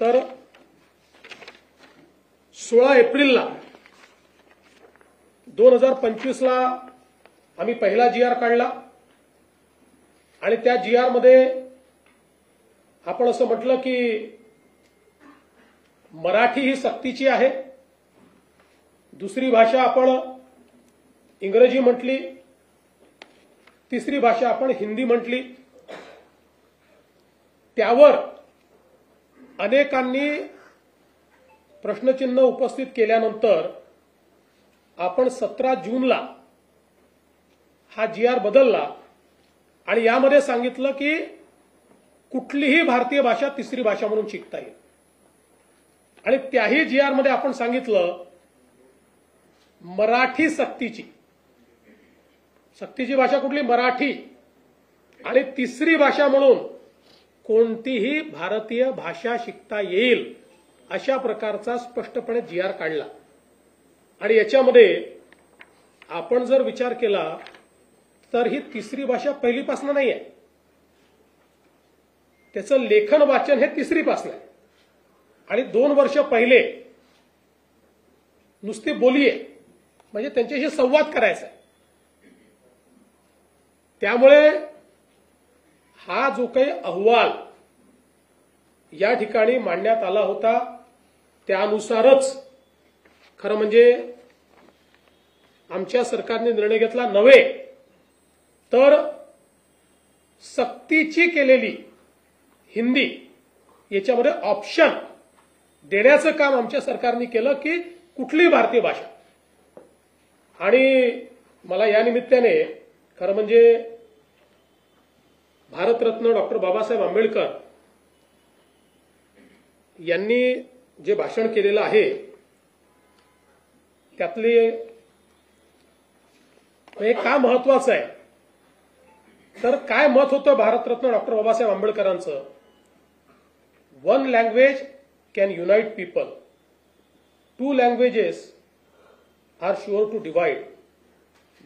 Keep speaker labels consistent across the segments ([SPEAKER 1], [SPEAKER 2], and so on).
[SPEAKER 1] तर 16 एप्रिलला 2025ला आम्ही पहिला GR काढला आणि त्या GR मध्ये आपण असं म्हटलं की मराठी ही सक्तीची आहे, दुसरी भाषा आपण इंग्रजी म्हटली, तिसरी भाषा आपण हिंदी म्हटली। त्यावर अनेकांनी प्रश्नचिन्ह उपस्थित केल्यानंतर आपण 17 जूनला हा GR बदलला आणि यामध्ये सांगितलं की कुठलीही भारतीय भाषा तिसरी भाषा म्हणून शिकता येईल। आणि त्याही GR मध्ये आपण सांगितलं मराठी सक्तीची भाषा कुठली, मराठी, आणि तिसरी भाषा म्हणून कोणतीही भारतीय भाषा शिकता येईल अशा प्रकारचा स्पष्टपणे GR काढला। आणि याच्यामध्ये आपण जर विचार केला तर ही तिसरी भाषा पहिलीपासून नाही आहे, त्याचं लेखन वाचन हे तिसरीपासून आहे आणि 2 वर्ष पहिले नुसती बोली आहे, म्हणजे त्यांच्याशी संवाद करायचा आहे। त्यामुळे हा जो काही अहवाल या ठिकाणी मांडण्यात आला होता त्यानुसारच खरं म्हणजे आमच्या सरकारने निर्णय घेतला नव्हे तर सक्तीची केलेली हिंदी याच्यामध्ये ऑप्शन देण्याचं काम आमच्या सरकारने केलं की कुठलीही भारतीय भाषा। आणि मला या निमित्ताने खरं म्हणजे भारतरत्न डॉक्टर बाबासाहेब आंबेडकर यांनी जे भाषण केलेलं आहे त्यातले हे का महत्वाचं आहे तर काय मत होतं भारतरत्न डॉक्टर बाबासाहेब आंबेडकरांचं, one language can unite people, two languages are sure to divide,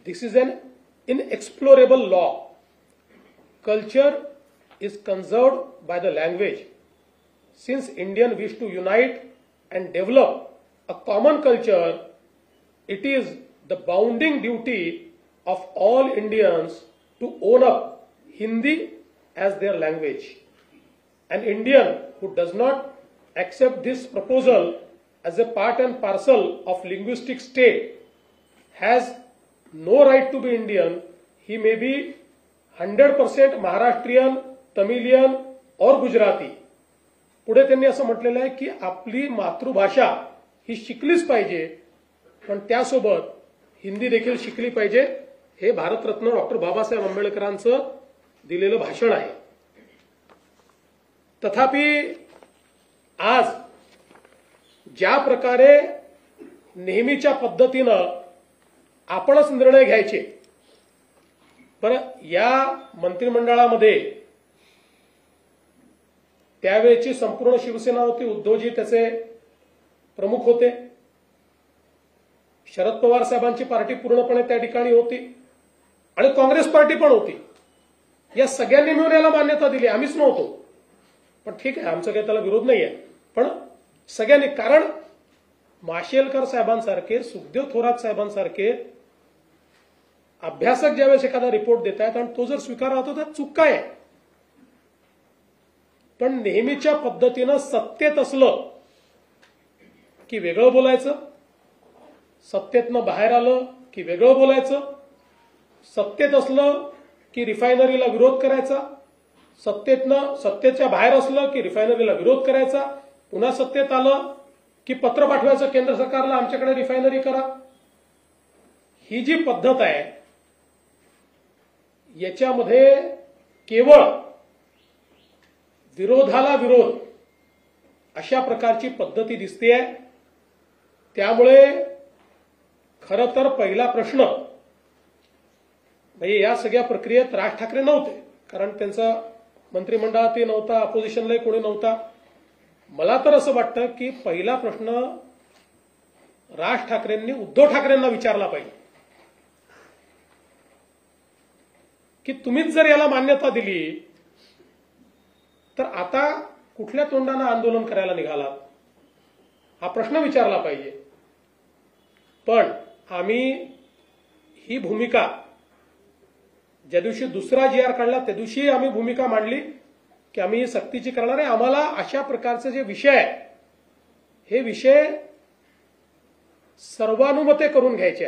[SPEAKER 1] this is an inexplorable law, culture is conserved by the language. Since Indians wish to unite and develop a common culture, it is the bounden duty of all Indians to own up Hindi as their language. An Indian who does not accept this proposal as a part and parcel of linguistic state has no right to be Indian. He may be 100% Maharashtrian, Tamilian और गुजराती। पुढे त्यांनी असं म्हटलेलं आहे की आपली मातृभाषा ही शिकलीच पाहिजे पण त्यासोबत हिंदी देखील शिकली पाहिजे। हे भारतरत्न डॉक्टर बाबासाहेब आंबेडकरांचं दिलेलं भाषण आहे। तथापि आज ज्या प्रकारे नेहमीच्या पद्धतीनं आपणच निर्णय घ्यायचे, पण या मंत्रिमंडळामध्ये त्यावेळेची संपूर्ण शिवसेना होती, उद्धवजी त्याचे प्रमुख होते, शरद पवार साहेबांची पार्टी पूर्णपणे त्या ठिकाणी होती आणि काँग्रेस पार्टी पण होती। या सगळ्यांनी मिळून याला मान्यता दिली, आम्हीच नव्हतो, पण ठीक आहे आमचा काही त्याला विरोध नाहीये, पण सगळ्यांनी, कारण माशेलकर साहेबांसारखे, सुखदेव थोरात साहेबांसारखे अभ्यासक ज्यावेळेस एखादा रिपोर्ट देत आहेत आणि तो जर स्वीकारला होता तर चूक काय आहे। पण नेहमीच्या पद्धतीनं सत्तेत असलं की वेगळं बोलायचं, सत्तेतनं बाहेर आलं की वेगळं बोलायचं, सत्तेत असलं की रिफायनरीला विरोध करायचा, सत्तेच्या बाहेर असलं की रिफायनरीला विरोध करायचा, पुन्हा सत्तेत आलं की पत्र पाठवायचं केंद्र सरकारला आमच्याकडे रिफायनरी करा। ही जी पद्धत आहे याच्यामध्ये केवळ विरोधाला विरोध अशा प्रकारची पद्धती दिसते आहे। त्यामुळे खरं तर पहिला प्रश्न म्हणजे या सगळ्या प्रक्रियेत राज ठाकरे नव्हते, कारण त्यांचा मंत्रिमंडळातही नव्हता, अपोजिशनलाही कोणी नव्हता। मला तर असं वाटतं की पहिला प्रश्न राज ठाकरेंनी उद्धव ठाकरेंना विचारला पाहिजे की तुम्हीच जर याला मान्यता दिली तर आता कुठल्या तोंडानं आंदोलन करायला निघालात हा प्रश्न विचारला पाहिजे. पण आम्ही ही भूमिका ज्या दिवशी दुसरा GR काढला त्या दिवशी आम्ही भूमिका मांडली की आम्ही सक्तीची करणार आहे. आम्हाला अशा प्रकारचे जे विषय आहे हे विषय सर्वानुमते करून घ्यायचे